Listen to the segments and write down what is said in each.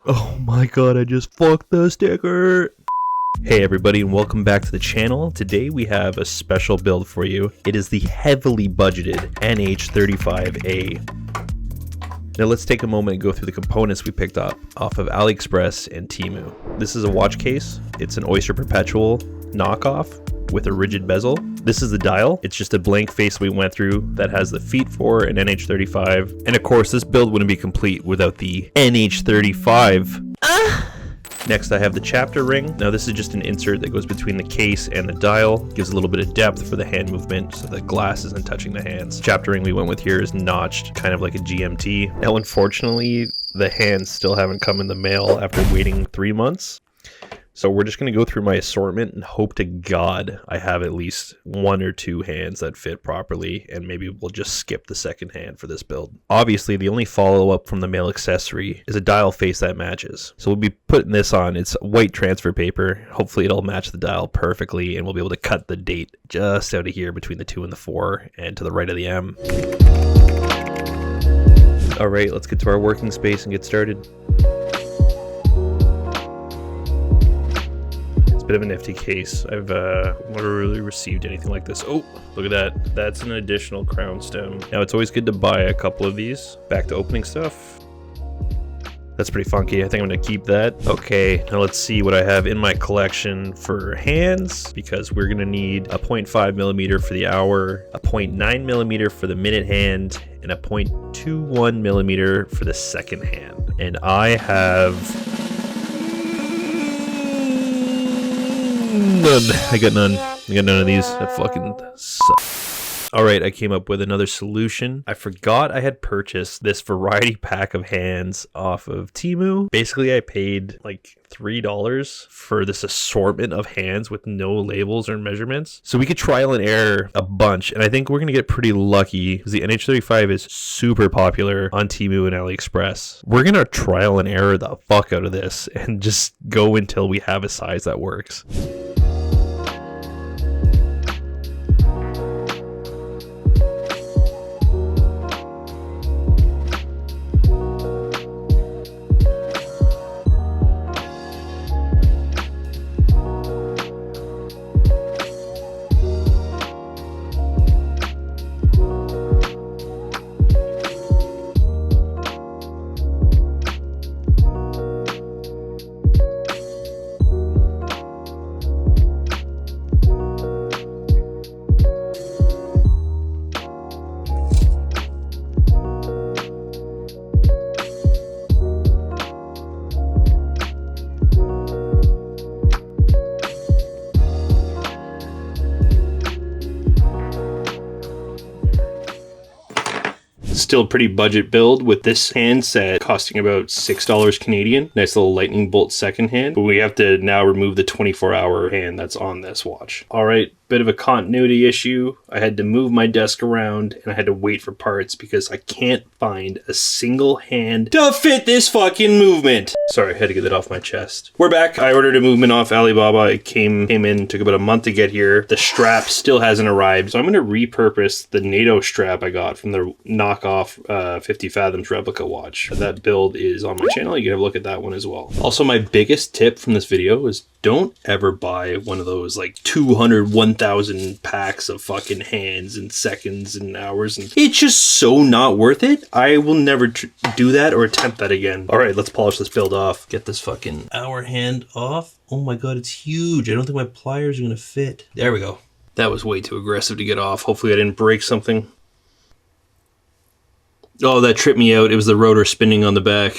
Oh my god, I just fucked the sticker. Hey everybody, and welcome back to the channel. Today we have a special build for you. It is the heavily budgeted NH35A. Now let's take a moment and go through the components we picked up off of AliExpress and Temu. This is a watch case. It's an Oyster Perpetual knockoff with a rigid bezel. This is the dial. It's just a blank face we went through that has the feet for an NH35. And of course, this build wouldn't be complete without the NH35. Next, I have the chapter ring. Now this is just an insert that goes between the case and the dial. Gives a little bit of depth for the hand movement so the glass isn't touching the hands. Chapter ring we went with here is notched, kind of like a GMT. Now unfortunately, the hands still haven't come in the mail after waiting 3 months. So we're just going to go through my assortment and hope to God I have at least 1 or 2 hands that fit properly, and maybe we'll just skip the second hand for this build. Obviously, the only follow-up from the male accessory is a dial face that matches. So we'll be putting this on. It's white transfer paper. Hopefully it'll match the dial perfectly, and we'll be able to cut the date just out of here between the 2 and the 4 and to the right of the M. All right, let's get to our working space and get started. Bit of a nifty case. I've never really received anything like this. Oh, look at that. That's an additional crown stem. Now it's always good to buy a couple of these. Back to opening stuff. That's pretty funky. I think I'm gonna keep that. Okay, now let's see what I have in my collection for hands, because we're gonna need a 0.5 millimeter for the hour, a 0.9 millimeter for the minute hand, and a 0.21 millimeter for the second hand. And I have none. I got none of these. That fucking sucks. Alright, I came up with another solution. I forgot I had purchased this variety pack of hands off of Temu. Basically, I paid like $3 for this assortment of hands with no labels or measurements. So we could trial and error a bunch, and I think we're gonna get pretty lucky because the NH35 is super popular on Temu and AliExpress. We're gonna trial and error the fuck out of this and just go until we have a size that works. Still a pretty budget build with this hand set costing about $6 Canadian. Nice little lightning bolt second hand, but we have to now remove the 24-hour hand that's on this watch. All right, bit of a continuity issue. I had to move my desk around and I had to wait for parts because I can't find a single hand to fit this fucking movement. Sorry, I had to get that off my chest. We're back. I ordered a movement off Alibaba. It came in, took about a month to get here. The strap still hasn't arrived, so I'm gonna repurpose the Nato strap I got from the knockoff 50 Fathoms replica watch. That build is on my channel. You can have a look at that one as well. Also, my biggest tip from this video is don't ever buy one of those like 200, 1,000 packs of fucking hands in seconds and hours. And it's just so not worth it. I will never do that or attempt that again. All right, let's polish this build off. Get this fucking hour hand off. Oh my God, it's huge. I don't think my pliers are gonna fit. There we go. That was way too aggressive to get off. Hopefully I didn't break something. Oh, that tripped me out. It was the rotor spinning on the back.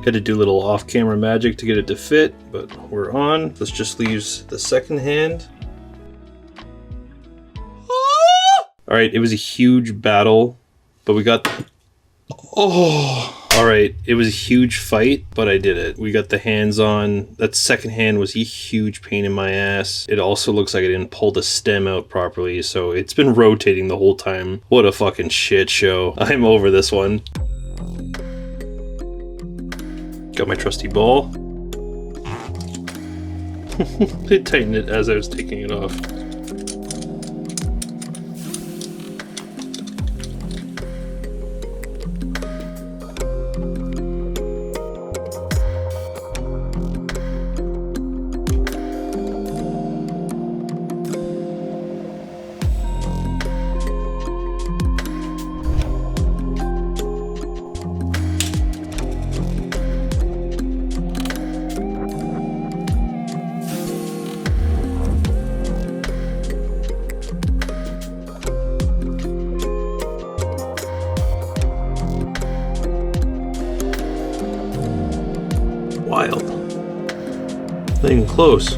Had to do a little off-camera magic to get it to fit, but we're on. Let's just leave the second hand. All right, it was a huge battle, but we got... Oh, All right, it was a huge fight, but I did it. We got the hands on. That second hand was a huge pain in my ass. It also looks like I didn't pull the stem out properly, so it's been rotating the whole time. What a fucking shit show. I'm over this one. Got my trusty ball. I tightened it as I was taking it off. Wild. Not even close.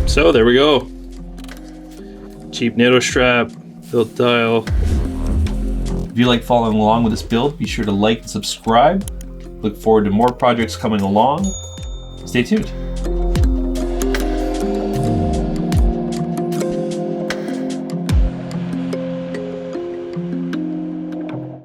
So there we go. Cheap Nato strap, built dial. If you like following along with this build, be sure to like and subscribe. Look forward to more projects coming along. Stay tuned.